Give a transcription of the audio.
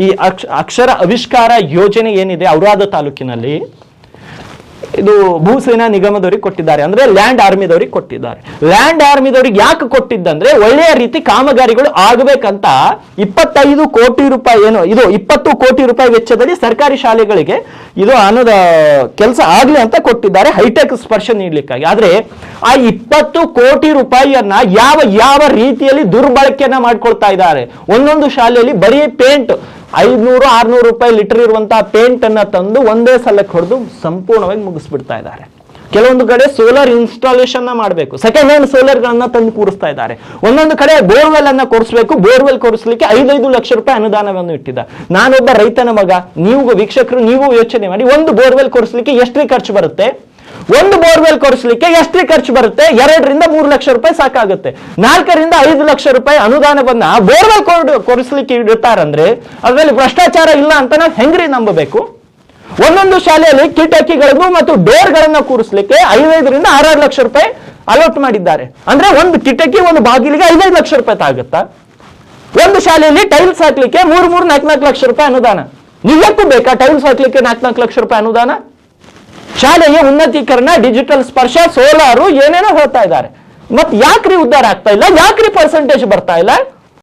ಈ ಅಕ್ಷರ ಆವಿಷ್ಕಾರ ಯೋಜನೆ ಏನಿದೆ ಔರಾದ ತಾಲೂಕಿನಲ್ಲಿ, ಇದು ಭೂಸೇನಾ ನಿಗಮದವ್ರಿಗೆ ಕೊಟ್ಟಿದ್ದಾರೆ, ಅಂದ್ರೆ ಲ್ಯಾಂಡ್ ಆರ್ಮಿದವ್ರಿಗೆ ಕೊಟ್ಟಿದ್ದಾರೆ. ಲ್ಯಾಂಡ್ ಆರ್ಮಿದವ್ರಿಗೆ ಯಾಕೆ ಕೊಟ್ಟಿದ್ದಂದ್ರೆ ಒಳ್ಳೆಯ ರೀತಿ ಕಾಮಗಾರಿಗಳು ಆಗಬೇಕಂತ 25 ಕೋಟಿ ರೂಪಾಯಿ ಇದು 20 ಕೋಟಿ ರೂಪಾಯಿ ವೆಚ್ಚದಲ್ಲಿ ಸರ್ಕಾರಿ ಶಾಲೆಗಳಿಗೆ ಇದು ಅನ್ನೋದ ಕೆಲಸ ಆಗ್ಲಿ ಅಂತ ಕೊಟ್ಟಿದ್ದಾರೆ, ಹೈಟೆಕ್ ಸ್ಪರ್ಶ ನೀಡ್ಲಿಕ್ಕಾಗಿ. ಆದ್ರೆ ಆ 20 ಕೋಟಿ ರೂಪಾಯಿಯನ್ನ ಯಾವ ರೀತಿಯಲ್ಲಿ ದುರ್ಬಳಕೆಯನ್ನ ಮಾಡ್ಕೊಳ್ತಾ ಇದ್ದಾರೆ. ಒಂದೊಂದು ಶಾಲೆಯಲ್ಲಿ ಬರೀ ಪೇಂಟ್ 500-600 ರೂಪಾಯಿ ಲೀಟರ್ ಇರುವಂತಹ ಪೇಂಟ್ ಅನ್ನ ತಂದು ಒಂದೇ ಸಲಕ್ಕೆ ಹೊಡೆದು ಸಂಪೂರ್ಣವಾಗಿ ಮುಗಿಸ್ಬಿಡ್ತಾ ಇದ್ದಾರೆ. ಕೆಲವೊಂದು ಕಡೆ ಸೋಲಾರ್ ಇನ್ಸ್ಟಾಲೇಷನ್ ಮಾಡಬೇಕು, ಸೆಕೆಂಡ್ ಹ್ಯಾಂಡ್ ಸೋಲಾರ್ ಗಳನ್ನ ತಂದು ಕೂರಿಸ್ತಾ ಇದ್ದಾರೆ. ಒಂದೊಂದು ಕಡೆ ಬೋರ್ವೆಲ್ ಅನ್ನ ಕೊರಿಸಬೇಕು, ಬೋರ್ವೆಲ್ ಕೊರಿಸಲಿಕ್ಕೆ 5 ಲಕ್ಷ ರೂಪಾಯಿ ಅನುದಾನವನ್ನು ಇಟ್ಟಿದ್ದಾರೆ. ನಾನೊಬ್ಬ ರೈತನ ಮಗ, ನೀವು ವೀಕ್ಷಕರು ನೀವು ಯೋಚನೆ ಮಾಡಿ, ಒಂದು ಬೋರ್ವೆಲ್ ಕೊರಿಸಲಿಕ್ಕೆ ಎಷ್ಟು ಖರ್ಚು ಬರುತ್ತೆ? ಒಂದು ಬೋರ್ವೆಲ್ ಕೊರಿಸಲಿಕ್ಕೆ ಎಷ್ಟು ಖರ್ಚು ಬರುತ್ತೆ? 2-3 ಲಕ್ಷ ರೂಪಾಯಿ ಸಾಕಾಗುತ್ತೆ. 4-5 ಲಕ್ಷ ರೂಪಾಯಿ ಅನುದಾನವನ್ನ ಬೋರ್ವೆಲ್ ಕೊರಿಸಲಿಕ್ಕೆ ಇಡುತ್ತಾರಂದ್ರೆ ಅದರಲ್ಲಿ ಭ್ರಷ್ಟಾಚಾರ ಇಲ್ಲ ಅಂತ ನಾವು ಹೆಂಗ್ರಿ ನಂಬಬೇಕು? ಒಂದೊಂದು ಶಾಲೆಯಲ್ಲಿ ಕಿಟಕಿಗಳನ್ನು ಮತ್ತು ಡೋರ್ಗಳನ್ನ ಕೂರಿಸಲಿಕ್ಕೆ 5-6 ಲಕ್ಷ ರೂಪಾಯಿ ಅಲೋಟ್ ಮಾಡಿದ್ದಾರೆ. ಅಂದ್ರೆ ಒಂದು ಕಿಟಕಿ ಒಂದು ಬಾಗಿಲಿಗೆ 5 ಲಕ್ಷ ರೂಪಾಯಿ ಆಗುತ್ತಾ? ಒಂದು ಶಾಲೆಯಲ್ಲಿ ಟೈಲ್ಸ್ ಹಾಕ್ಲಿಕ್ಕೆ 3-4 ಲಕ್ಷ ರೂಪಾಯಿ ಅನುದಾನ. ನಿಜಕ್ಕೂ ಬೇಕಾ ಟೈಲ್ಸ್ ಹಾಕ್ಲಿಕ್ಕೆ 4 ಲಕ್ಷ ರೂಪಾಯಿ ಅನುದಾನ? ಶಾಲೆಯ ಉನ್ನತೀಕರಣ, ಡಿಜಿಟಲ್ ಸ್ಪರ್ಶ, ಸೋಲಾರು ಏನೇನೋ ಹೇಳ್ತಾ ಇದ್ದಾರೆ. ಮತ್ ಯಾಕ್ರಿ ಉದ್ಧಾರ ಆಗ್ತಾ ಇಲ್ಲ? ಯಾಕ್ರಿ ಪರ್ಸೆಂಟೇಜ್ ಬರ್ತಾ ಇಲ್ಲ?